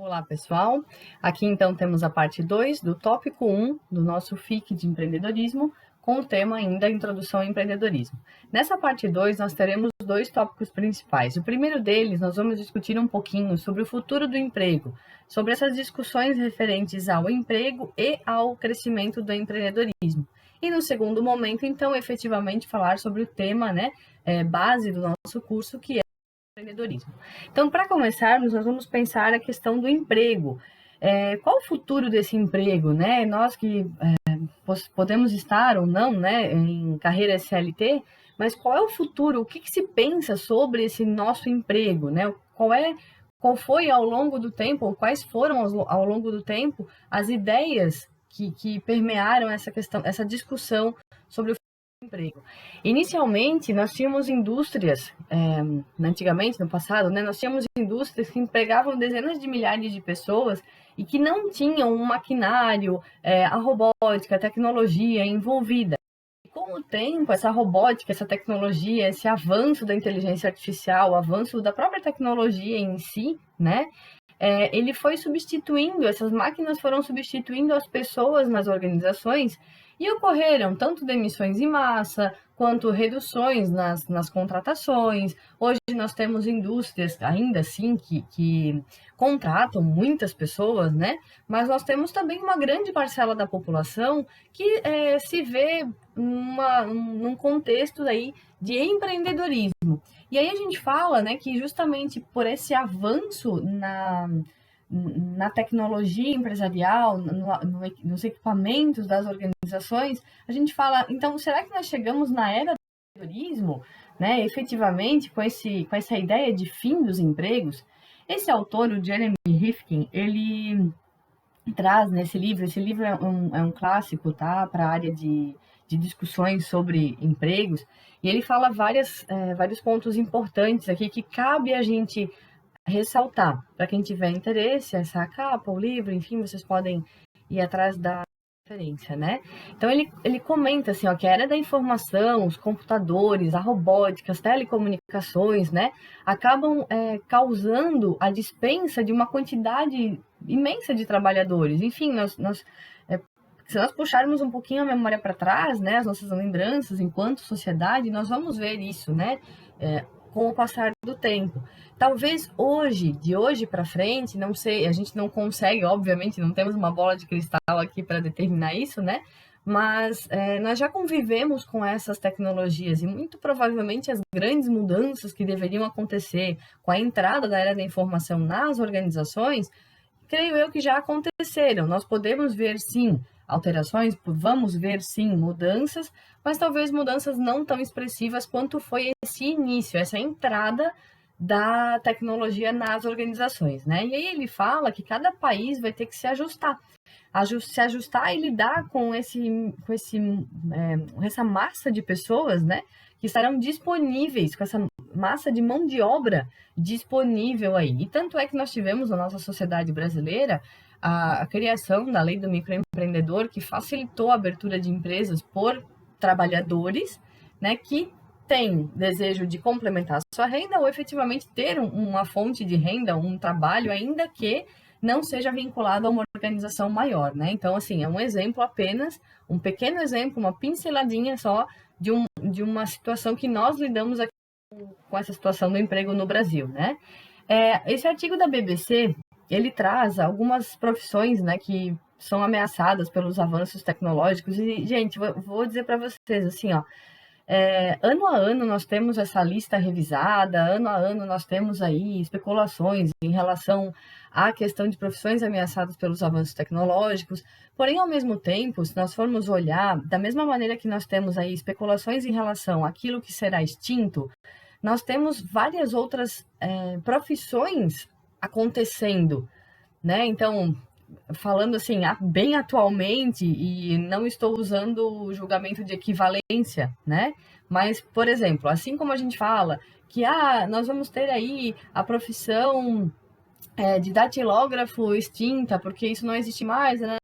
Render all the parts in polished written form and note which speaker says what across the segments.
Speaker 1: Olá, pessoal. Aqui então temos a parte 2 do tópico 1 do nosso FIC de empreendedorismo, com o tema ainda Introdução ao Empreendedorismo. Nessa parte 2 nós teremos dois tópicos principais. O primeiro deles, nós vamos discutir um pouquinho sobre o futuro do emprego, sobre essas discussões referentes ao emprego e ao crescimento do empreendedorismo. E no segundo momento, então, efetivamente falar sobre o tema, base do nosso curso, que é empreendedorismo. Então, para começarmos, nós vamos pensar a questão do emprego. Qual o futuro desse emprego, né? Nós que podemos estar ou não, né, em carreira SLT, mas qual é o futuro? O que se pensa sobre esse nosso emprego, né? Qual foi ao longo do tempo, ou quais foram ao longo do tempo as ideias que permearam essa questão, essa discussão sobre o emprego. Inicialmente, nós tínhamos indústrias, antigamente, no passado, né, nós tínhamos indústrias que empregavam dezenas de milhares de pessoas e que não tinham um maquinário, a robótica, a tecnologia envolvida. E com o tempo, essa robótica, essa tecnologia, esse avanço da inteligência artificial, o avanço da própria tecnologia em si, né, ele foi substituindo, essas máquinas foram substituindo as pessoas nas organizações e ocorreram tanto demissões em massa, quanto reduções nas contratações. Hoje nós temos indústrias, ainda assim, que contratam muitas pessoas, né? Mas nós temos também uma grande parcela da população que se vê num contexto aí de empreendedorismo. E aí a gente fala, né, que justamente por esse avanço na tecnologia empresarial, nos equipamentos das organizações, a gente fala, então, será que nós chegamos na era do empreendedorismo, né, efetivamente, com essa ideia de fim dos empregos? Esse autor, o Jeremy Rifkin, ele traz nesse livro, esse livro é um clássico, tá, para a área de discussões sobre empregos, e ele fala vários pontos importantes aqui que cabe a gente ressaltar. Para quem tiver interesse, essa capa, o livro, enfim, vocês podem ir atrás da referência, né? Então, ele comenta assim, ó, que a era da informação, os computadores, a robótica, as telecomunicações, né, acabam causando a dispensa de uma quantidade imensa de trabalhadores. Enfim, se nós puxarmos um pouquinho a memória para trás, né, as nossas lembranças enquanto sociedade, nós vamos ver isso, né, com o passar do tempo. Talvez hoje, de hoje para frente, não sei, a gente não consegue, obviamente, não temos uma bola de cristal aqui para determinar isso, né? Mas nós já convivemos com essas tecnologias e muito provavelmente as grandes mudanças que deveriam acontecer com a entrada da era da informação nas organizações, creio eu que já aconteceram. Nós podemos ver, sim, alterações, vamos ver, sim, mudanças, mas talvez mudanças não tão expressivas quanto foi esse início, essa entrada da tecnologia nas organizações, né? E aí ele fala que cada país vai ter que se ajustar e lidar com essa massa de pessoas, né, que estarão disponíveis, com essa massa de mão de obra disponível aí. E tanto é que nós tivemos na nossa sociedade brasileira a criação da lei do microempreendedor, que facilitou a abertura de empresas por trabalhadores, né, que tem desejo de complementar a sua renda ou efetivamente ter uma fonte de renda, um trabalho, ainda que não seja vinculado a uma organização maior, né? Então, assim, é um exemplo apenas, um pequeno exemplo, uma pinceladinha só de uma situação que nós lidamos aqui com essa situação do emprego no Brasil, né? Esse artigo da BBC, ele traz algumas profissões, né, que são ameaçadas pelos avanços tecnológicos e, gente, vou dizer para vocês, assim, ó, ano a ano nós temos essa lista revisada, ano a ano nós temos aí especulações em relação à questão de profissões ameaçadas pelos avanços tecnológicos, porém, ao mesmo tempo, se nós formos olhar, da mesma maneira que nós temos aí especulações em relação àquilo que será extinto, nós temos várias outras profissões acontecendo, né? Então, falando assim, bem atualmente, e não estou usando o julgamento de equivalência, né? Mas, por exemplo, assim como a gente fala que nós vamos ter aí a profissão de datilógrafo extinta, porque isso não existe mais, né?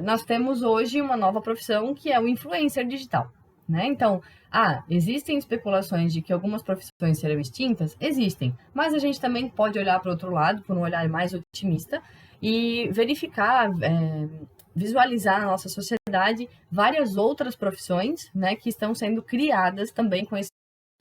Speaker 1: Nós temos hoje uma nova profissão que é o influencer digital, né? Então, existem especulações de que algumas profissões serão extintas? Existem, mas a gente também pode olhar para o outro lado, por um olhar mais otimista, e verificar, visualizar na nossa sociedade várias outras profissões, né, que estão sendo criadas também com esses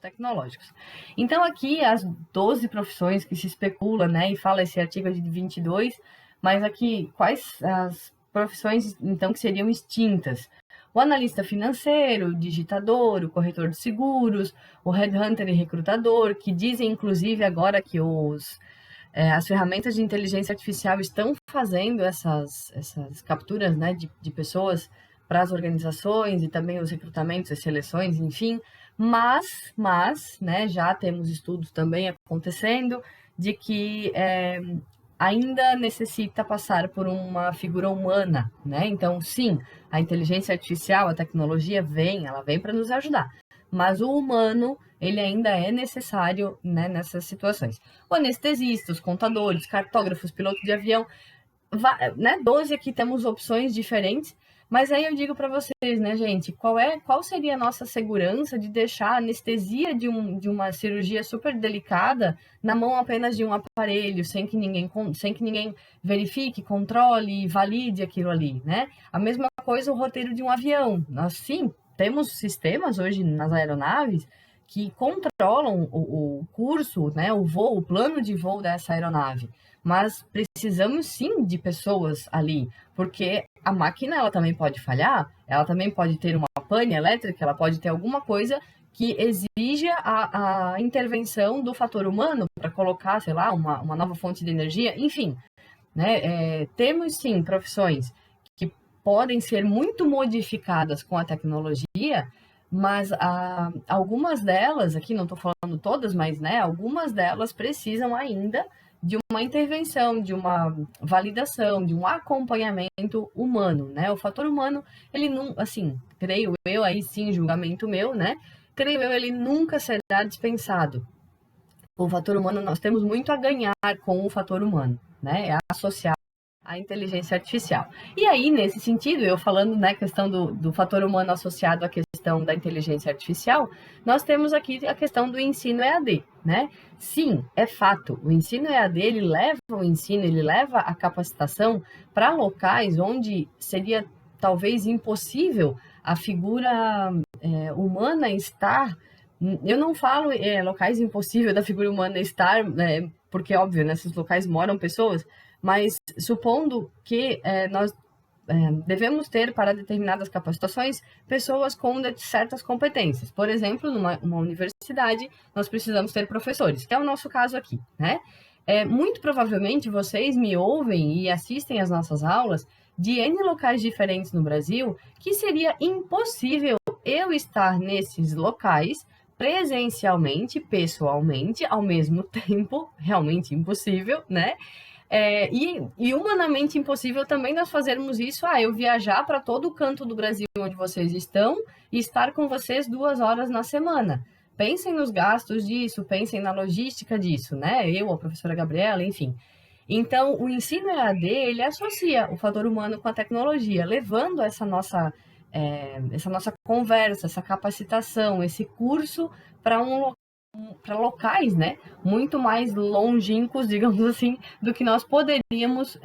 Speaker 1: tecnológicos. Então, aqui, as 12 profissões que se especula, né, e fala esse artigo de 22, mas aqui, quais as profissões, então, que seriam extintas? O analista financeiro, o digitador, o corretor de seguros, o headhunter e recrutador, que dizem, inclusive, agora que as ferramentas de inteligência artificial estão fazendo essas capturas, né, de pessoas para as organizações e também os recrutamentos, as seleções, enfim, mas né, já temos estudos também acontecendo de que ainda necessita passar por uma figura humana, né? Então, sim, a inteligência artificial, a tecnologia ela vem para nos ajudar, mas o humano, ele ainda é necessário, né, nessas situações. O anestesista, os contadores, cartógrafos, piloto de avião, né, 12 aqui temos opções diferentes, mas aí eu digo para vocês, né, gente, qual seria a nossa segurança de deixar a anestesia de uma cirurgia super delicada na mão apenas de um aparelho, sem que ninguém verifique, controle e valide aquilo ali, né? A mesma coisa o roteiro de um avião. Nós, sim, temos sistemas hoje nas aeronaves que controlam o curso, né, o voo, o plano de voo dessa aeronave. Mas precisamos sim de pessoas ali, porque a máquina ela também pode falhar, ela também pode ter uma pane elétrica, ela pode ter alguma coisa que exija a intervenção do fator humano para colocar, sei lá, uma nova fonte de energia, enfim, né? Temos sim profissões que podem ser muito modificadas com a tecnologia, mas algumas delas, aqui não estou falando todas, mas né, algumas delas precisam ainda de uma intervenção, de uma validação, de um acompanhamento humano, né? O fator humano, ele não, assim, creio eu, aí sim, julgamento meu, né? Creio eu, ele nunca será dispensado. O fator humano, nós temos muito a ganhar com o fator humano, né? É associado à inteligência artificial. E aí, nesse sentido, eu falando, né, questão do fator humano associado à questão da inteligência artificial, nós temos aqui a questão do ensino EAD, né? Sim, é fato, o ensino EAD, ele leva a capacitação para locais onde seria talvez impossível a figura humana estar. Eu não falo locais impossível da figura humana estar, porque, óbvio, nesses locais moram pessoas, mas supondo que nós devemos ter para determinadas capacitações pessoas com certas competências. Por exemplo, numa universidade, nós precisamos ter professores, que é o nosso caso aqui, né? Muito provavelmente vocês me ouvem e assistem às nossas aulas de N locais diferentes no Brasil, que seria impossível eu estar nesses locais presencialmente, pessoalmente, ao mesmo tempo, realmente impossível, né? E humanamente impossível também nós fazermos isso, eu viajar para todo o canto do Brasil onde vocês estão e estar com vocês 2 horas na semana. Pensem nos gastos disso, pensem na logística disso, né? Eu, a professora Gabriela, enfim. Então, o ensino EAD, ele associa o fator humano com a tecnologia, levando essa nossa conversa, essa capacitação, esse curso para locais, né, muito mais longínquos, digamos assim, do que nós poderíamos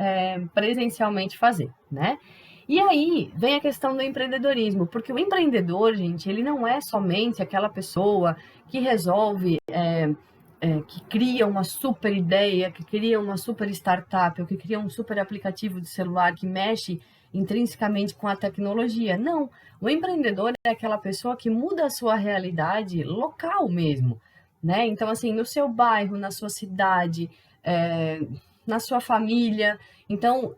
Speaker 1: presencialmente fazer, né? E aí vem a questão do empreendedorismo, porque o empreendedor, gente, ele não é somente aquela pessoa que resolve, que cria uma super ideia, que cria uma super startup, ou que cria um super aplicativo de celular que mexe intrinsecamente com a tecnologia. Não, o empreendedor é aquela pessoa que muda a sua realidade local mesmo, né? Então, assim, no seu bairro, na sua cidade, na sua família. Então,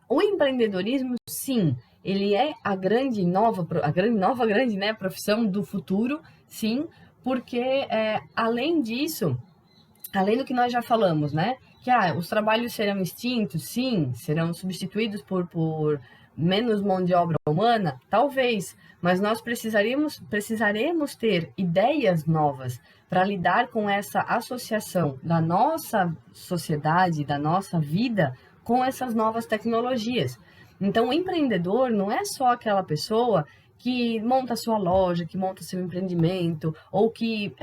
Speaker 1: o empreendedorismo, sim, ele é a grande nova, né, profissão do futuro, sim, porque além disso, além do que nós já falamos, né, que os trabalhos serão extintos, sim, serão substituídos por menos mão de obra humana, talvez, mas nós precisaremos ter ideias novas para lidar com essa associação da nossa sociedade, da nossa vida com essas novas tecnologias. Então, o empreendedor não é só aquela pessoa que monta a sua loja, que monta seu empreendimento, ou que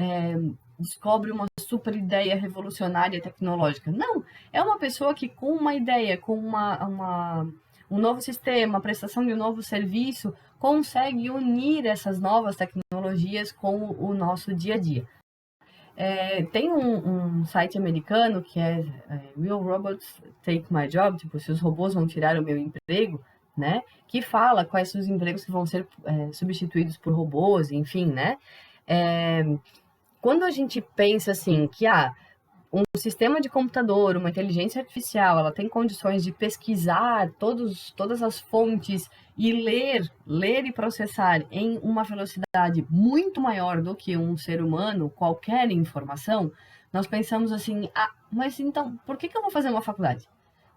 Speaker 1: descobre uma super ideia revolucionária tecnológica. Não, é uma pessoa que com uma ideia, com um novo sistema, a prestação de um novo serviço, consegue unir essas novas tecnologias com o nosso dia a dia. Tem um site americano que Will Robots Take My Job? Tipo, se os robôs vão tirar o meu emprego, né? Que fala quais são os empregos que vão ser substituídos por robôs, enfim, né? Quando a gente pensa assim que um sistema de computador, uma inteligência artificial, ela tem condições de pesquisar todas as fontes e ler e processar em uma velocidade muito maior do que um ser humano, qualquer informação, nós pensamos assim, mas então, por que eu vou fazer uma faculdade?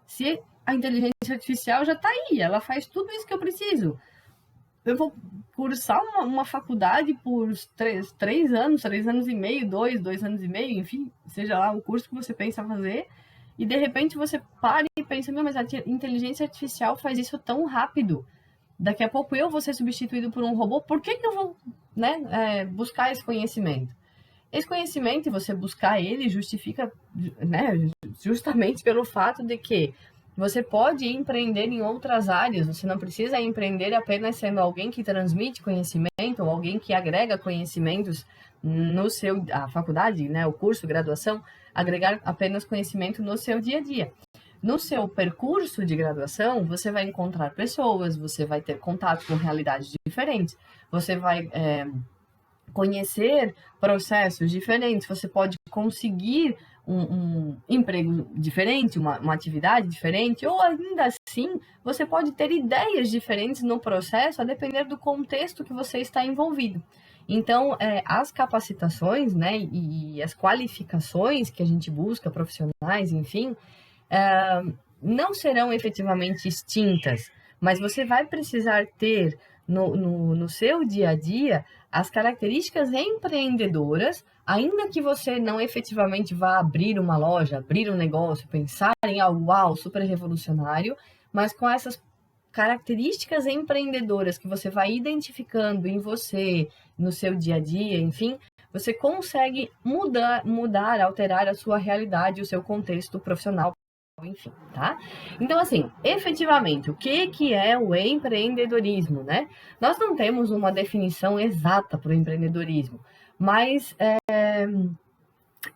Speaker 1: Se a inteligência artificial já está aí, ela faz tudo isso que eu preciso. Eu vou cursar uma faculdade por 3 anos, 3 anos e meio, 2 anos e meio, enfim, seja lá o curso que você pensa fazer, e de repente você para e pensa, mas a inteligência artificial faz isso tão rápido, daqui a pouco eu vou ser substituído por um robô, por que eu vou buscar esse conhecimento? Esse conhecimento, você buscar ele, justifica justamente pelo fato de que você pode empreender em outras áreas, você não precisa empreender apenas sendo alguém que transmite conhecimento ou alguém que agrega conhecimentos a faculdade, né, o curso, graduação, agregar apenas conhecimento no seu dia a dia. No seu percurso de graduação, você vai encontrar pessoas, você vai ter contato com realidades diferentes, você vai conhecer processos diferentes, você pode conseguir um emprego diferente, uma atividade diferente, ou ainda assim, você pode ter ideias diferentes no processo, a depender do contexto que você está envolvido. Então, as capacitações, né, e as qualificações que a gente busca, profissionais, enfim, não serão efetivamente extintas, mas você vai precisar ter no seu dia a dia as características empreendedoras, ainda que você não efetivamente vá abrir uma loja, abrir um negócio, pensar em algo super revolucionário, mas com essas características empreendedoras que você vai identificando em você, no seu dia a dia, enfim, você consegue mudar, alterar a sua realidade, o seu contexto profissional, enfim, tá? Então, assim, efetivamente, o que é o empreendedorismo, né? Nós não temos uma definição exata para o empreendedorismo, mas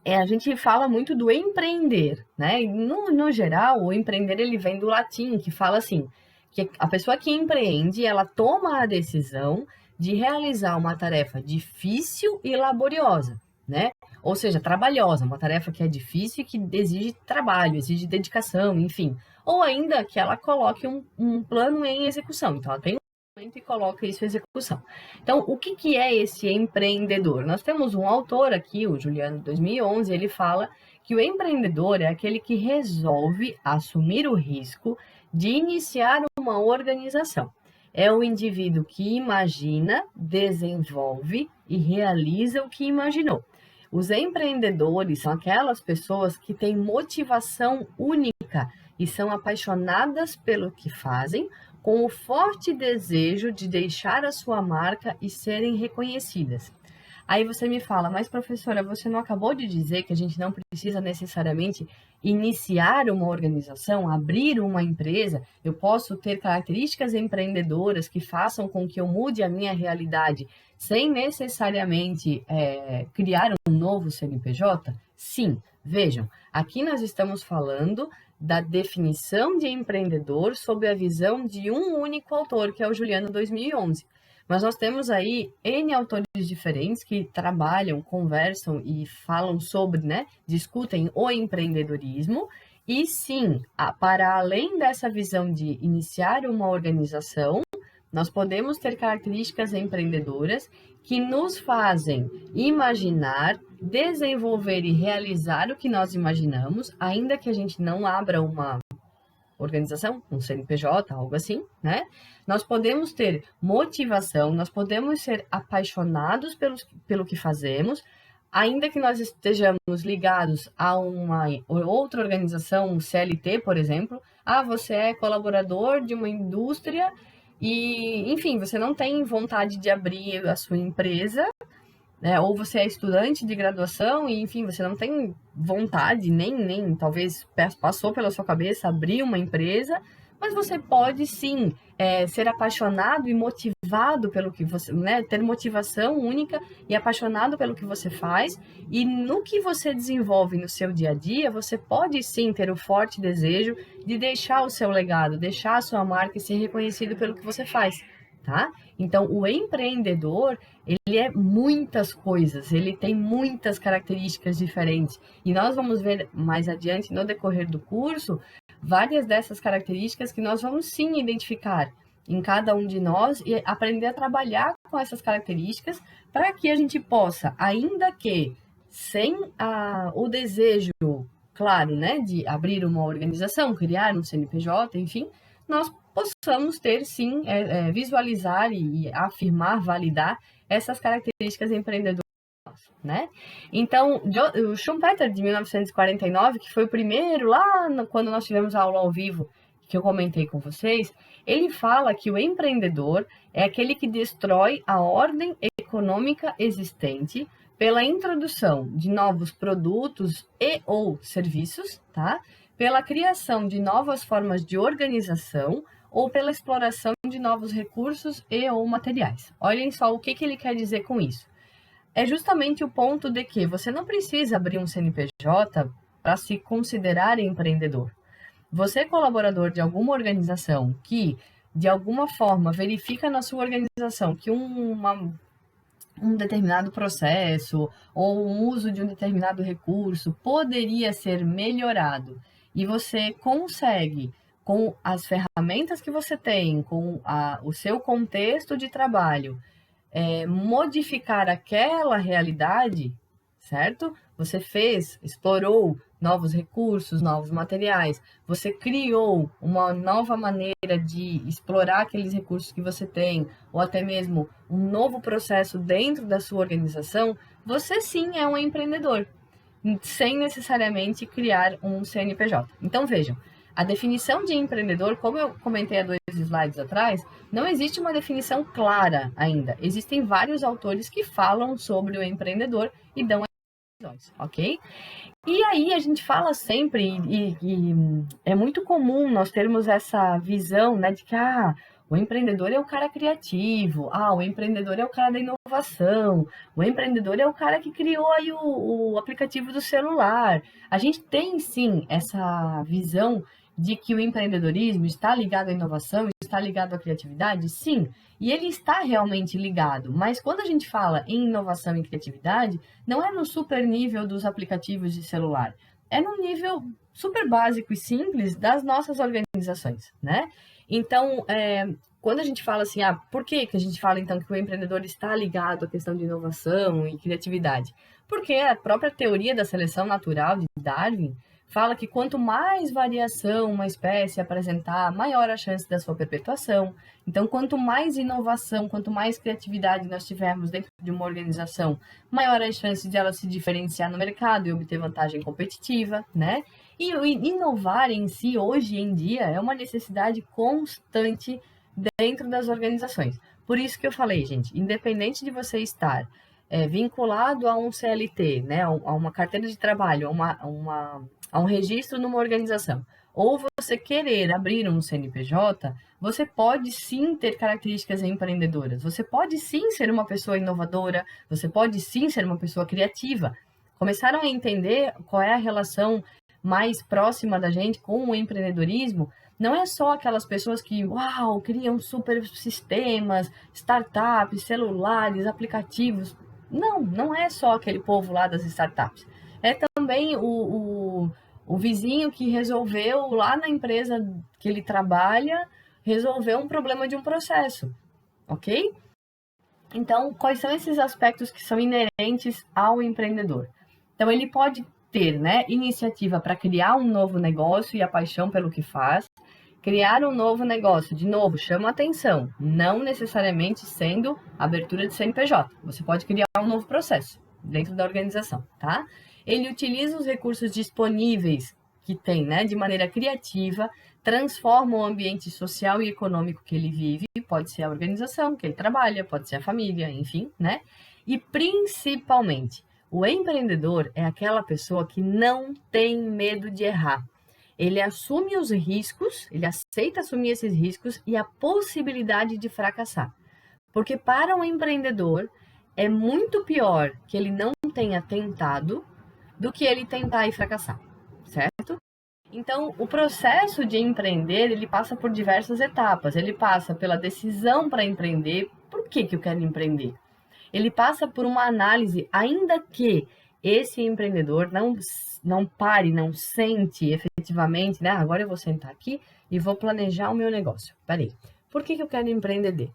Speaker 1: a gente fala muito do empreender, né? E no geral, o empreender, ele vem do latim, que fala assim, que a pessoa que empreende, ela toma a decisão de realizar uma tarefa difícil e laboriosa, né? Ou seja, trabalhosa, uma tarefa que é difícil e que exige trabalho, exige dedicação, enfim. Ou ainda que ela coloque um plano em execução. Então, ela tem um momento e coloca isso em execução. Então, o que é esse empreendedor? Nós temos um autor aqui, o Juliano, 2011, ele fala que o empreendedor é aquele que resolve assumir o risco de iniciar uma organização. É o indivíduo que imagina, desenvolve e realiza o que imaginou. Os empreendedores são aquelas pessoas que têm motivação única e são apaixonadas pelo que fazem, com o forte desejo de deixar a sua marca e serem reconhecidas. Aí você me fala, mas professora, você não acabou de dizer que a gente não precisa necessariamente iniciar uma organização, abrir uma empresa? Eu posso ter características empreendedoras que façam com que eu mude a minha realidade sem necessariamente criar um novo CNPJ? Sim, vejam, aqui nós estamos falando da definição de empreendedor sob a visão de um único autor, que é o Juliano, 2011. Mas nós temos aí N autores diferentes que trabalham, conversam e falam sobre, né, discutem o empreendedorismo. E sim, para além dessa visão de iniciar uma organização, nós podemos ter características empreendedoras que nos fazem imaginar, desenvolver e realizar o que nós imaginamos, ainda que a gente não abra uma organização, um CNPJ, algo assim, né? Nós podemos ter motivação, nós podemos ser apaixonados pelo que fazemos, ainda que nós estejamos ligados a uma outra organização, um CLT, por exemplo. Você é colaborador de uma indústria e, enfim, você não tem vontade de abrir a sua empresa, né? Ou você é estudante de graduação e, enfim, você não tem vontade, nem talvez passou pela sua cabeça abrir uma empresa, mas você pode sim ser apaixonado e motivado pelo que você, né, ter motivação única e apaixonado pelo que você faz, e no que você desenvolve no seu dia a dia, você pode sim ter o forte desejo de deixar o seu legado, deixar a sua marca e ser reconhecido pelo que você faz, tá? Então, o empreendedor, ele é muitas coisas, ele tem muitas características diferentes. E nós vamos ver mais adiante, no decorrer do curso, várias dessas características que nós vamos sim identificar em cada um de nós e aprender a trabalhar com essas características para que a gente possa, ainda que sem o desejo, claro, né, de abrir uma organização, criar um CNPJ, enfim, nós possamos ter sim, visualizar e afirmar, validar essas características empreendedoras, né? Então, o Schumpeter, de 1949, que foi o primeiro lá quando nós tivemos a aula ao vivo, que eu comentei com vocês, ele fala que o empreendedor é aquele que destrói a ordem econômica existente pela introdução de novos produtos e ou serviços, tá? Pela criação de novas formas de organização ou pela exploração de novos recursos e ou materiais. Olhem só o que ele quer dizer com isso. É justamente o ponto de que você não precisa abrir um CNPJ para se considerar empreendedor. Você é colaborador de alguma organização que, de alguma forma, verifica na sua organização que um determinado processo ou o uso de um determinado recurso poderia ser melhorado e você consegue, com as ferramentas que você tem, com o seu contexto de trabalho, modificar aquela realidade, certo? Você explorou novos recursos, novos materiais, você criou uma nova maneira de explorar aqueles recursos que você tem, ou até mesmo um novo processo dentro da sua organização, você sim é um empreendedor, sem necessariamente criar um CNPJ. Então vejam, a definição de empreendedor, como eu comentei há 2 slides atrás, não existe uma definição clara ainda. Existem vários autores que falam sobre o empreendedor e dão definições, ok? E aí a gente fala sempre, e é muito comum nós termos essa visão, né, de que o empreendedor é o cara criativo, o empreendedor é o cara da inovação, o empreendedor é o cara que criou aí o aplicativo do celular. A gente tem sim essa visão de que o empreendedorismo está ligado à inovação, está ligado à criatividade, sim, e ele está realmente ligado, mas quando a gente fala em inovação e criatividade, não é no super nível dos aplicativos de celular, é no nível super básico e simples das nossas organizações, né? Então, quando a gente fala assim, por que a gente fala então que o empreendedor está ligado à questão de inovação e criatividade? Porque a própria teoria da seleção natural de Darwin fala que quanto mais variação uma espécie apresentar, maior a chance da sua perpetuação. Então, quanto mais inovação, quanto mais criatividade nós tivermos dentro de uma organização, maior a chance de ela se diferenciar no mercado e obter vantagem competitiva, né? E inovar em si, hoje em dia, é uma necessidade constante dentro das organizações. Por isso que eu falei, gente, independente de você estar vinculado a um CLT, né, a uma carteira de trabalho, a um registro numa organização, ou você querer abrir um CNPJ, você pode sim ter características empreendedoras, você pode sim ser uma pessoa inovadora, você pode sim ser uma pessoa criativa. Começaram a entender qual é a relação mais próxima da gente com o empreendedorismo? Não é só aquelas pessoas que, criam super sistemas, startups, celulares, aplicativos. Não é só aquele povo lá das startups. É também o vizinho que resolveu lá na empresa que ele trabalha, resolver um problema de um processo, ok? Então, quais são esses aspectos que são inerentes ao empreendedor? Então, ele pode ter, né, iniciativa para criar um novo negócio e a paixão pelo que faz. Criar um novo negócio, de novo, chama atenção, não necessariamente sendo abertura de CNPJ. Você pode criar um novo processo dentro da organização, tá? Ele utiliza os recursos disponíveis que tem, né, de maneira criativa, transforma o ambiente social e econômico que ele vive, pode ser a organização que ele trabalha, pode ser a família, enfim, né? E principalmente, o empreendedor é aquela pessoa que não tem medo de errar. Ele assume os riscos, ele aceita assumir esses riscos e a possibilidade de fracassar. Porque para um empreendedor é muito pior que ele não tenha tentado do que ele tentar e fracassar, certo? Então, o processo de empreender, ele passa por diversas etapas. Ele passa pela decisão para empreender. Por que eu quero empreender? Ele passa por uma análise, ainda que esse empreendedor não pare, não sente efetivamente, né? Agora eu vou sentar aqui e vou planejar o meu negócio. Peraí, por que eu quero empreender?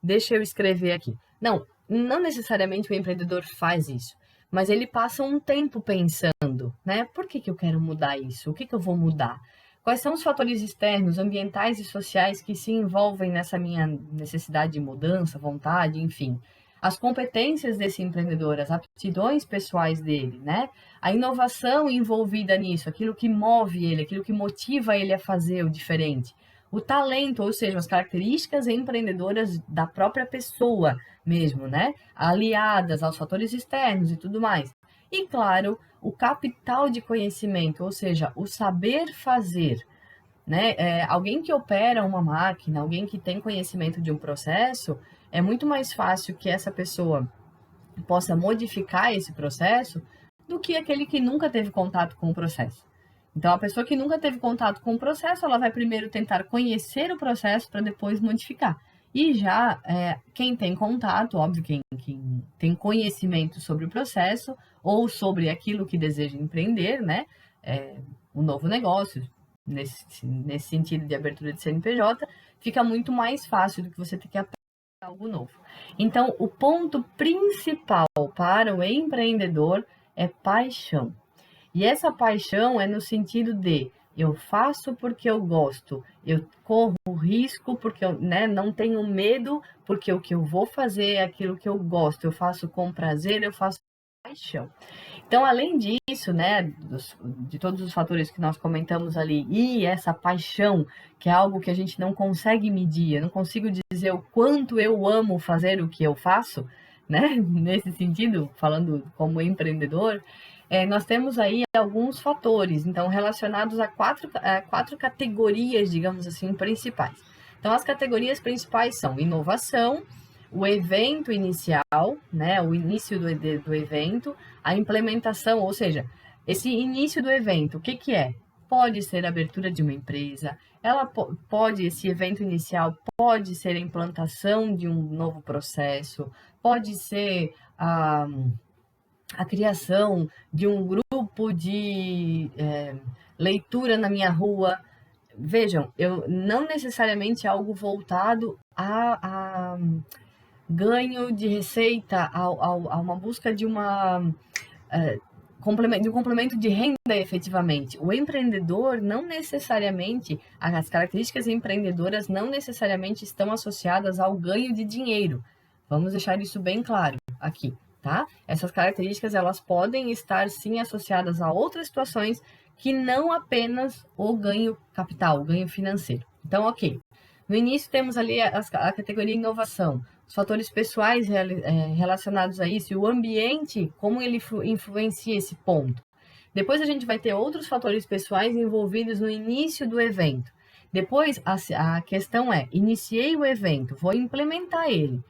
Speaker 1: Deixa eu escrever aqui. Não necessariamente o empreendedor faz isso, mas ele passa um tempo pensando, né? Por que eu quero mudar isso? O que eu vou mudar? Quais são os fatores externos, ambientais e sociais que se envolvem nessa minha necessidade de mudança, vontade, enfim? As competências desse empreendedor, as aptidões pessoais dele, né? A inovação envolvida nisso, aquilo que move ele, aquilo que motiva ele a fazer o diferente. O talento, ou seja, as características empreendedoras da própria pessoa mesmo, né? Aliadas aos fatores externos e tudo mais. E, claro, o capital de conhecimento, ou seja, o saber fazer, né? Alguém que opera uma máquina, alguém que tem conhecimento de um processo, é muito mais fácil que essa pessoa possa modificar esse processo do que aquele que nunca teve contato com o processo. Então, a pessoa que nunca teve contato com o processo, ela vai primeiro tentar conhecer o processo para depois modificar. E já quem tem contato, óbvio, quem tem conhecimento sobre o processo ou sobre aquilo que deseja empreender, né? Um novo negócio, nesse sentido de abertura de CNPJ, fica muito mais fácil do que você ter que aprender algo novo. Então, o ponto principal para o empreendedor é paixão. E essa paixão é no sentido de eu faço porque eu gosto, eu corro risco porque eu não tenho medo, porque o que eu vou fazer é aquilo que eu gosto, eu faço com prazer, eu faço com paixão. Então, além disso, né, de todos os fatores que nós comentamos ali, e essa paixão, que é algo que a gente não consegue medir, eu não consigo dizer o quanto eu amo fazer o que eu faço, né, nesse sentido, falando como empreendedor, nós temos aí alguns fatores, então, relacionados a quatro categorias, digamos assim, principais. Então, as categorias principais são inovação, o evento inicial, né, o início do evento, a implementação, ou seja, esse início do evento, o que é? Pode ser a abertura de uma empresa, esse evento inicial pode ser a implantação de um novo processo, pode ser a criação de um grupo de leitura na minha rua. Vejam, eu não necessariamente algo voltado a ganho de receita, a uma busca de um complemento de renda efetivamente. O empreendedor não necessariamente, as características empreendedoras não necessariamente estão associadas ao ganho de dinheiro. Vamos deixar isso bem claro aqui, tá? Essas características, elas podem estar sim associadas a outras situações que não apenas o ganho capital, o ganho financeiro. Então, ok. No início temos ali a categoria inovação, os fatores pessoais relacionados a isso e o ambiente, como ele influencia esse ponto. Depois a gente vai ter outros fatores pessoais envolvidos no início do evento. Depois a questão é, iniciei o evento, vou implementar ele.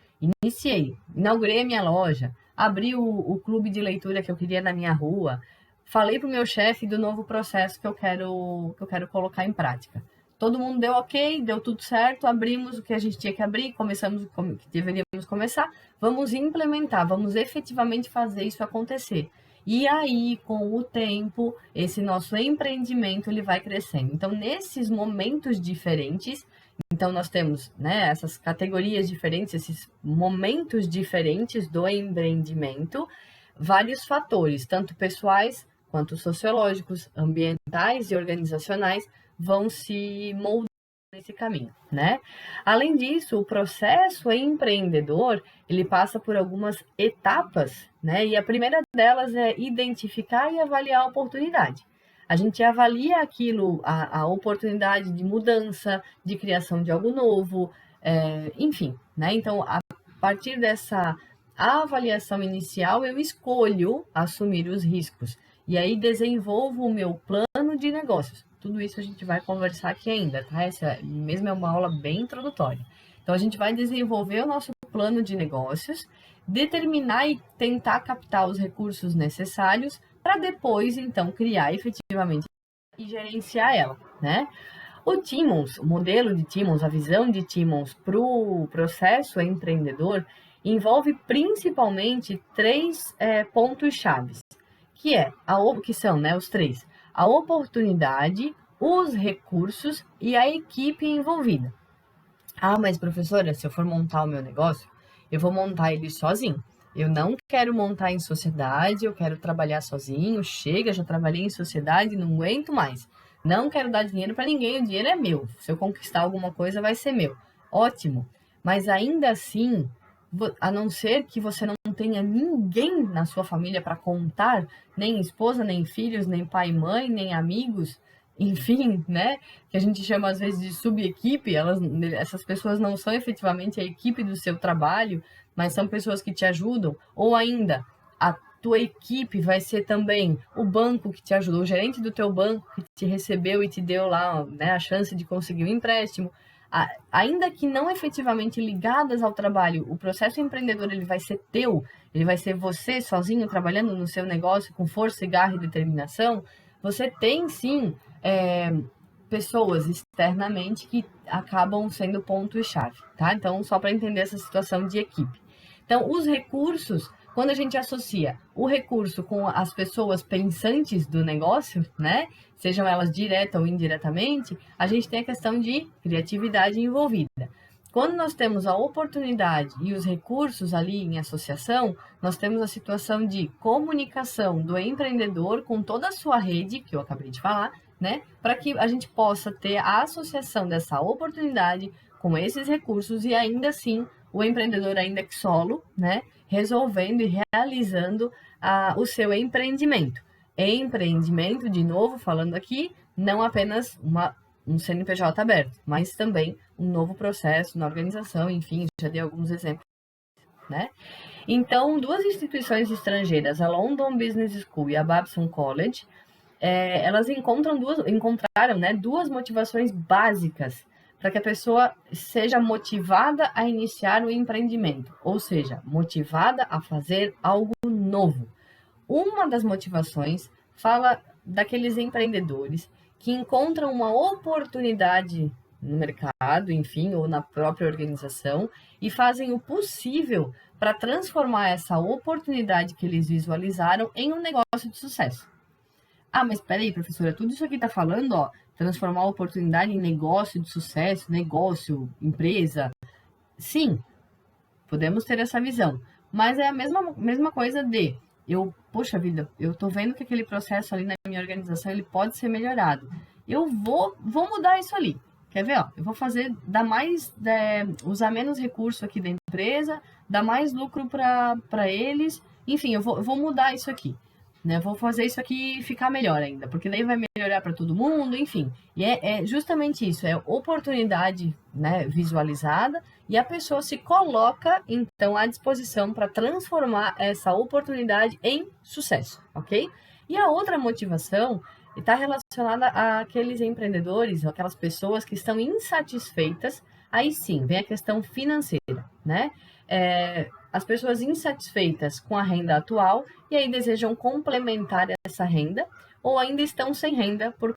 Speaker 1: Inaugurei a minha loja, abri o clube de leitura que eu queria na minha rua, falei para o meu chefe do novo processo que eu quero colocar em prática. Todo mundo deu ok, deu tudo certo, abrimos o que a gente tinha que abrir, começamos o que deveríamos começar, vamos implementar, vamos efetivamente fazer isso acontecer. E aí, com o tempo, esse nosso empreendimento ele vai crescendo. Então, nesses momentos diferentes, então nós temos, né, essas categorias diferentes, esses momentos diferentes do empreendimento, vários fatores, tanto pessoais quanto sociológicos, ambientais e organizacionais, vão se moldar nesse caminho, né? Além disso, o processo empreendedor, ele passa por algumas etapas, né? E a primeira delas é identificar e avaliar a oportunidade. A gente avalia aquilo, a oportunidade de mudança, de criação de algo novo, enfim, né? Então, a partir dessa avaliação inicial, eu escolho assumir os riscos. E aí desenvolvo o meu plano de negócios. Tudo isso a gente vai conversar aqui ainda, tá? Essa mesmo é uma aula bem introdutória. Então, a gente vai desenvolver o nosso plano de negócios, determinar e tentar captar os recursos necessários para depois, então, criar efetivamente e gerenciar ela, né? O Timmons, o modelo de Timmons, a visão de Timmons para o processo empreendedor envolve principalmente três pontos-chave, que são, né, os três: a oportunidade, os recursos e a equipe envolvida. Ah, mas professora, se eu for montar o meu negócio, eu vou montar ele sozinho. Eu não quero montar em sociedade, eu quero trabalhar sozinho. Chega, já trabalhei em sociedade, não aguento mais. Não quero dar dinheiro para ninguém, o dinheiro é meu. Se eu conquistar alguma coisa, vai ser meu. Ótimo. Mas ainda assim, a não ser que você não tenha ninguém na sua família para contar, nem esposa, nem filhos, nem pai e mãe, nem amigos, enfim, né? Que a gente chama às vezes de sub-equipe, essas pessoas não são efetivamente a equipe do seu trabalho, mas são pessoas que te ajudam, ou ainda a tua equipe vai ser também o banco que te ajudou, o gerente do teu banco que te recebeu e te deu lá, né, a chance de conseguir um empréstimo. Ainda que não efetivamente ligadas ao trabalho, o processo empreendedor ele vai ser teu, ele vai ser você sozinho trabalhando no seu negócio com força, garra e determinação. Você tem sim pessoas externamente que acabam sendo ponto-chave, tá? Então, só para entender essa situação de equipe. Então, os recursos, quando a gente associa o recurso com as pessoas pensantes do negócio, né? Sejam elas direta ou indiretamente, a gente tem a questão de criatividade envolvida. Quando nós temos a oportunidade e os recursos ali em associação, nós temos a situação de comunicação do empreendedor com toda a sua rede, que eu acabei de falar, né? Para que a gente possa ter a associação dessa oportunidade com esses recursos e ainda assim o empreendedor ainda que solo, né? Resolvendo e realizando o seu empreendimento. Empreendimento, de novo, falando aqui, não apenas um CNPJ aberto, mas também um novo processo na organização, enfim, já dei alguns exemplos, né? Então, duas instituições estrangeiras, a London Business School e a Babson College, elas encontraram, né, duas motivações básicas para que a pessoa seja motivada a iniciar o empreendimento, ou seja, motivada a fazer algo novo. Uma das motivações fala daqueles empreendedores que encontram uma oportunidade no mercado, enfim, ou na própria organização, e fazem o possível para transformar essa oportunidade que eles visualizaram em um negócio de sucesso. Ah, mas peraí, professora, tudo isso aqui está falando, ó, transformar a oportunidade em negócio de sucesso, negócio, empresa. Sim, podemos ter essa visão, mas é a mesma coisa poxa vida, eu tô vendo que aquele processo ali na minha organização, ele pode ser melhorado. Eu vou mudar isso ali. Quer ver, ó? Eu vou usar menos recurso aqui da empresa, dar mais lucro para eles. Enfim, eu vou mudar isso aqui. Né? Vou fazer isso aqui ficar melhor ainda, porque daí vai melhorar para todo mundo, enfim. E é justamente isso, é oportunidade, né, visualizada, e a pessoa se coloca, então, à disposição para transformar essa oportunidade em sucesso, ok? E a outra motivação está relacionada àqueles empreendedores, aquelas pessoas que estão insatisfeitas. Aí sim, vem a questão financeira, né? As pessoas insatisfeitas com a renda atual e aí desejam complementar essa renda ou ainda estão sem renda por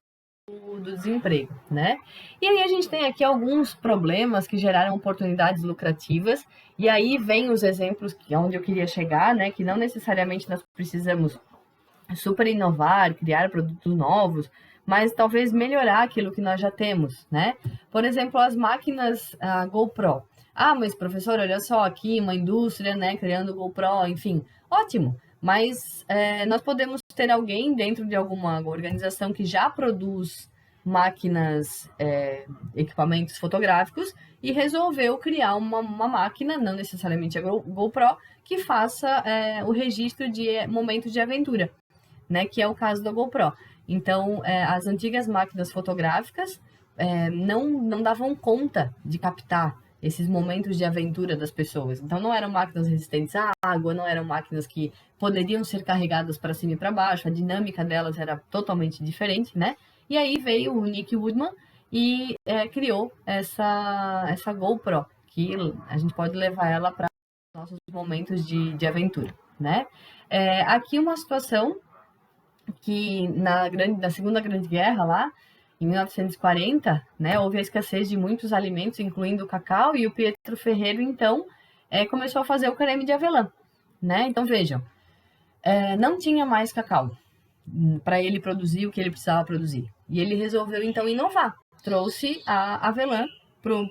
Speaker 1: do desemprego, né? E aí a gente tem aqui alguns problemas que geraram oportunidades lucrativas e aí vem os exemplos onde eu queria chegar, né? Que não necessariamente nós precisamos super inovar, criar produtos novos, mas talvez melhorar aquilo que nós já temos, né? Por exemplo, as máquinas GoPro. Ah, mas professor, olha só aqui uma indústria, né, criando GoPro, enfim, ótimo. Mas nós podemos ter alguém dentro de alguma organização que já produz máquinas, equipamentos fotográficos e resolveu criar uma máquina, não necessariamente a GoPro, que faça o registro de momentos de aventura, né, que é o caso da GoPro. Então, as antigas máquinas fotográficas não davam conta de captar esses momentos de aventura das pessoas. Então, não eram máquinas resistentes à água, não eram máquinas que poderiam ser carregadas para cima e para baixo, a dinâmica delas era totalmente diferente, né? E aí veio o Nick Woodman e criou essa GoPro, que a gente pode levar ela para nossos momentos de aventura, né? Aqui uma situação que na Segunda Grande Guerra, lá, em 1940, né, houve a escassez de muitos alimentos, incluindo o cacau, e o Pietro Ferreiro, então, começou a fazer o creme de avelã, né? Então, vejam, não tinha mais cacau para ele produzir o que ele precisava produzir. E ele resolveu, então, inovar. Trouxe a avelã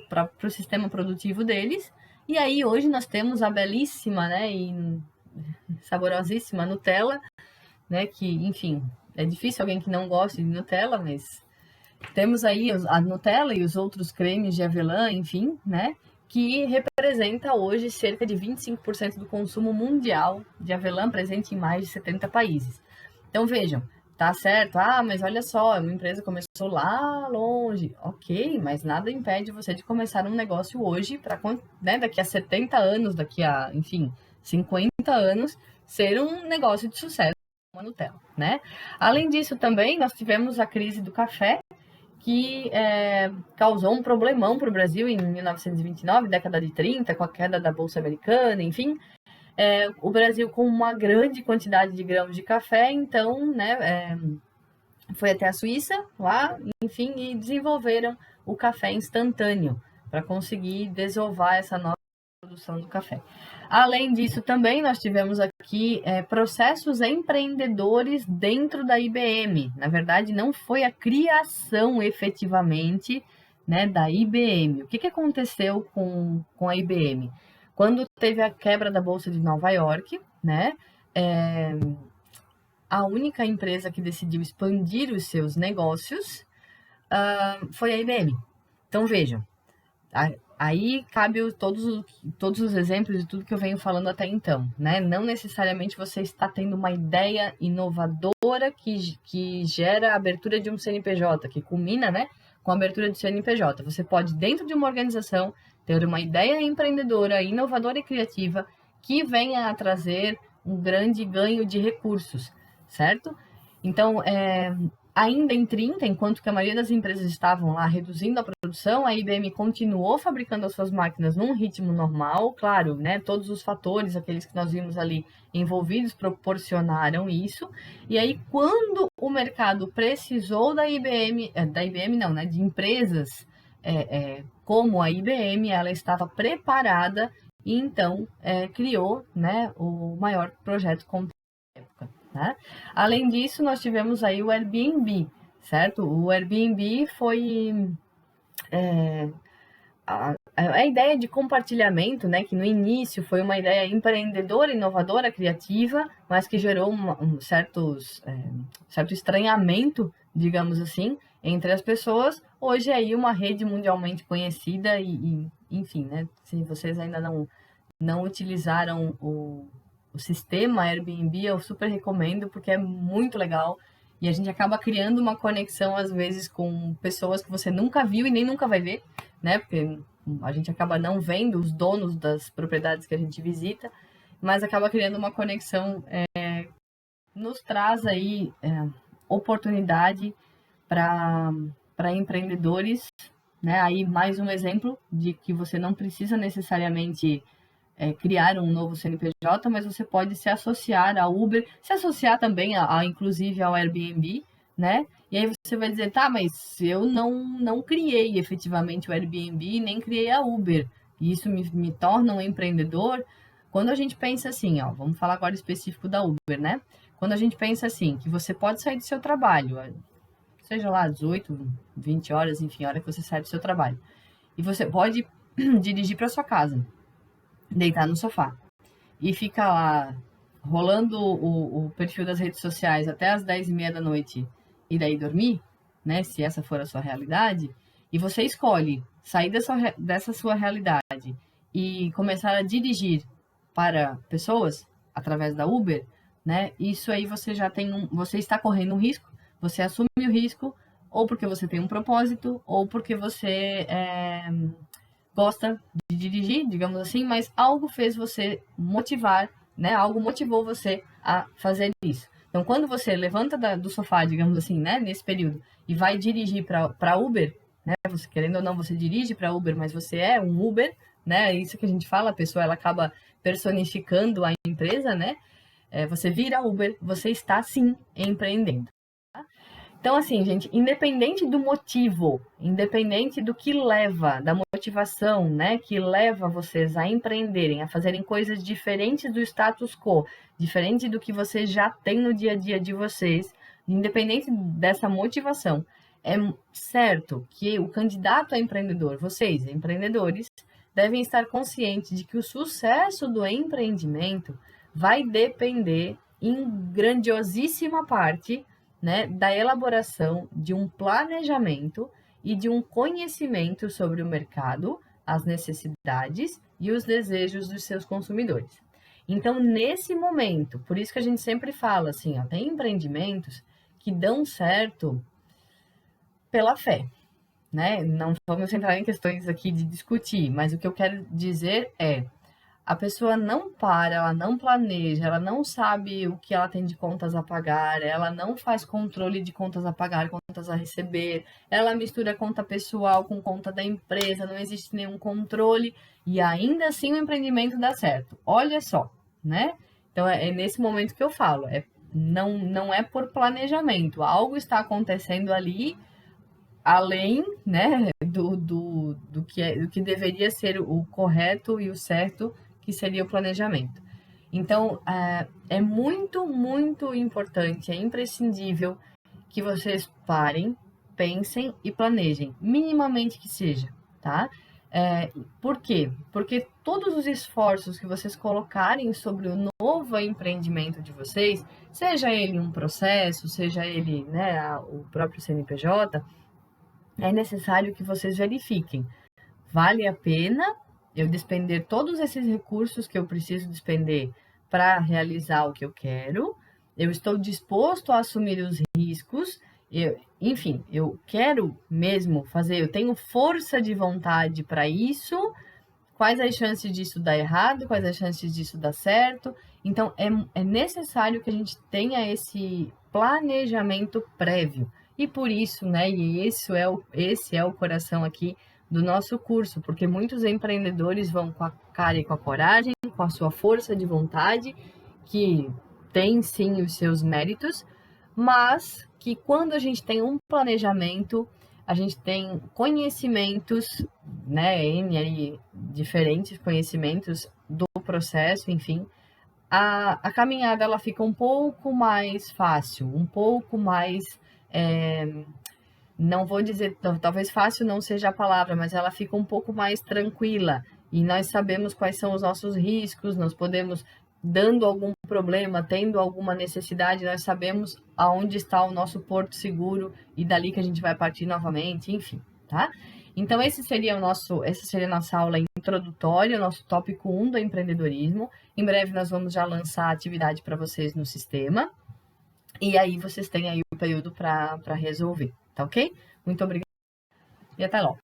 Speaker 1: para o sistema produtivo deles, e aí hoje nós temos a belíssima, né, e saborosíssima Nutella, né, que, enfim, é difícil alguém que não goste de Nutella, mas temos aí a Nutella e os outros cremes de avelã, enfim, né, que representa hoje cerca de 25% do consumo mundial de avelã, presente em mais de 70 países. Então, vejam, tá certo, mas olha só, uma empresa começou lá longe, ok, mas nada impede você de começar um negócio hoje, para, né, daqui a 70 anos, daqui a, enfim, 50 anos, ser um negócio de sucesso. Uma Nutella, né? Além disso, também nós tivemos a crise do café, que causou um problemão para o Brasil em 1929, década de 30, com a queda da Bolsa Americana, enfim. O Brasil com uma grande quantidade de grãos de café, então, né, foi até a Suíça, lá, enfim, e desenvolveram o café instantâneo para conseguir desovar essa nova produção do café. Além disso, também nós tivemos aqui processos empreendedores dentro da IBM. Na verdade, não foi a criação efetivamente, né, da IBM. O que aconteceu com a IBM? Quando teve a quebra da Bolsa de Nova York, né, a única empresa que decidiu expandir os seus negócios foi a IBM. Então, vejam, aí cabe todos os exemplos de tudo que eu venho falando até então, né? Não necessariamente você está tendo uma ideia inovadora que gera a abertura de um CNPJ, que culmina, né, com a abertura do CNPJ. Você pode, dentro de uma organização, ter uma ideia empreendedora, inovadora e criativa que venha a trazer um grande ganho de recursos, certo? Então, ainda em 30, enquanto que a maioria das empresas estavam lá reduzindo a produção, a IBM continuou fabricando as suas máquinas num ritmo normal, claro, né? Todos os fatores, aqueles que nós vimos ali envolvidos, proporcionaram isso. E aí, quando o mercado precisou da IBM não, né? De empresas como a IBM, ela estava preparada e então criou, né, o maior projeto com a época. Né? Além disso, nós tivemos aí o Airbnb, certo? O Airbnb foi a ideia de compartilhamento, né? Que no início foi uma ideia empreendedora, inovadora, criativa, mas que gerou certo estranhamento, digamos assim, entre as pessoas. Hoje é aí uma rede mundialmente conhecida e enfim, né? Se vocês ainda não utilizaram o sistema Airbnb, eu super recomendo, porque é muito legal. E a gente acaba criando uma conexão, às vezes, com pessoas que você nunca viu e nem nunca vai ver, né? Porque a gente acaba não vendo os donos das propriedades que a gente visita, mas acaba criando uma conexão, nos traz aí oportunidade para empreendedores, né? Aí mais um exemplo de que você não precisa necessariamente criar um novo CNPJ, mas você pode se associar à Uber, se associar também, inclusive, ao Airbnb, né? E aí você vai dizer, tá, mas eu não criei efetivamente o Airbnb, nem criei a Uber. E isso me torna um empreendedor? Quando a gente pensa assim, vamos falar agora específico da Uber, né? Quando a gente pensa assim, que você pode sair do seu trabalho, seja lá 18, 20 horas, enfim, a hora que você sai do seu trabalho, e você pode dirigir para sua casa, deitar no sofá e ficar lá rolando o perfil das redes sociais até as 10h30 da noite e daí dormir, né? Se essa for a sua realidade, e você escolhe sair dessa sua realidade e começar a dirigir para pessoas através da Uber, né? Isso aí você já você está correndo um risco, você assume o risco, ou porque você tem um propósito, ou porque você gosta de dirigir, digamos assim, mas algo fez você motivar, né? Algo motivou você a fazer isso. Então, quando você levanta do sofá, digamos assim, né, nesse período, e vai dirigir para Uber, né? Você querendo ou não, você dirige para Uber, mas você é um Uber, né? É isso que a gente fala, a pessoa ela acaba personificando a empresa, né? Você vira Uber, você está sim empreendendo. Então, assim, gente, independente do motivo, independente do que leva, da motivação, né, que leva vocês a empreenderem, a fazerem coisas diferentes do status quo, diferente do que vocês já têm no dia a dia de vocês, independente dessa motivação, é certo que o candidato a empreendedor, vocês, empreendedores, devem estar conscientes de que o sucesso do empreendimento vai depender em grandiosíssima parte, né, da elaboração de um planejamento e de um conhecimento sobre o mercado, as necessidades e os desejos dos seus consumidores. Então, nesse momento, por isso que a gente sempre fala assim, ó, tem empreendimentos que dão certo pela fé, né? Não vamos entrar em questões aqui de discutir, mas o que eu quero dizer é a pessoa não para, ela não planeja, ela não sabe o que ela tem de contas a pagar, ela não faz controle de contas a pagar, contas a receber, ela mistura conta pessoal com conta da empresa, não existe nenhum controle e ainda assim o empreendimento dá certo. Olha só, né? Então é nesse momento que eu falo, não é por planejamento, algo está acontecendo ali além, né, do que deveria ser o correto e o certo, que seria o planejamento. Então, é muito, muito importante, é imprescindível que vocês parem, pensem e planejem, minimamente que seja, tá? Por quê? Porque todos os esforços que vocês colocarem sobre o novo empreendimento de vocês, seja ele um processo, seja ele, né, o próprio CNPJ, é necessário que vocês verifiquem. Vale a pena eu despender todos esses recursos que eu preciso despender para realizar o que eu quero? Eu estou disposto a assumir os riscos? Enfim, eu quero mesmo fazer, eu tenho força de vontade para isso? Quais as chances disso dar errado? Quais as chances disso dar certo? Então, é necessário que a gente tenha esse planejamento prévio. E por isso, né, e esse é o coração aqui do nosso curso, porque muitos empreendedores vão com a cara e com a coragem, com a sua força de vontade, que tem sim os seus méritos, mas que quando a gente tem um planejamento, a gente tem conhecimentos, né, diferentes conhecimentos do processo, enfim, a caminhada ela fica um pouco mais fácil, um pouco mais, não vou dizer, talvez fácil não seja a palavra, mas ela fica um pouco mais tranquila e nós sabemos quais são os nossos riscos, nós podemos, dando algum problema, tendo alguma necessidade, nós sabemos aonde está o nosso porto seguro e dali que a gente vai partir novamente, enfim, tá? Então, essa seria a nossa aula introdutória, o nosso tópico 1 do empreendedorismo. Em breve nós vamos já lançar a atividade para vocês no sistema. E aí vocês têm aí o período para resolver, tá ok? Muito obrigada e até logo.